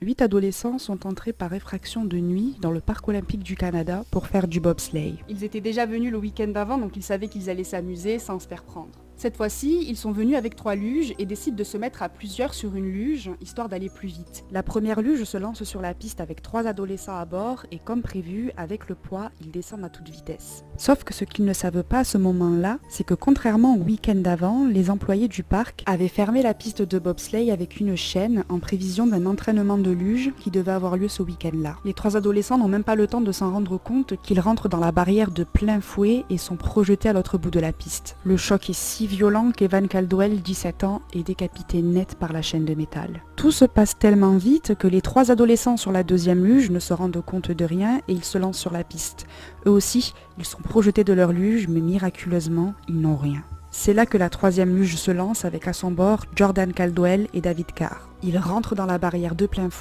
8 adolescents sont entrés par effraction de nuit dans le parc olympique du Canada pour faire du bobsleigh. Ils étaient déjà venus le week-end d'avant, donc ils savaient qu'ils allaient s'amuser sans se faire prendre. Cette fois-ci, ils sont venus avec 3 luges et décident de se mettre à plusieurs sur une luge, histoire d'aller plus vite. La première luge se lance sur la piste avec 3 adolescents à bord et comme prévu, avec le poids, ils descendent à toute vitesse. Sauf que ce qu'ils ne savent pas à ce moment-là, c'est que contrairement au week-end d'avant, les employés du parc avaient fermé la piste de bobsleigh avec une chaîne en prévision d'un entraînement de luge qui devait avoir lieu ce week-end-là. Les 3 adolescents n'ont même pas le temps de s'en rendre compte qu'ils rentrent dans la barrière de plein fouet et sont projetés à l'autre bout de la piste. Le choc est si violent qu'Evan Caldwell, 17 ans, est décapité net par la chaîne de métal. Tout se passe tellement vite que les 3 adolescents sur la deuxième luge ne se rendent compte de rien et ils se lancent sur la piste. Eux aussi, ils sont projetés de leur luge, mais miraculeusement, ils n'ont rien. C'est là que la 3e luge se lance avec à son bord Jordan Caldwell et David Carr. Ils rentrent dans la barrière de plein fouet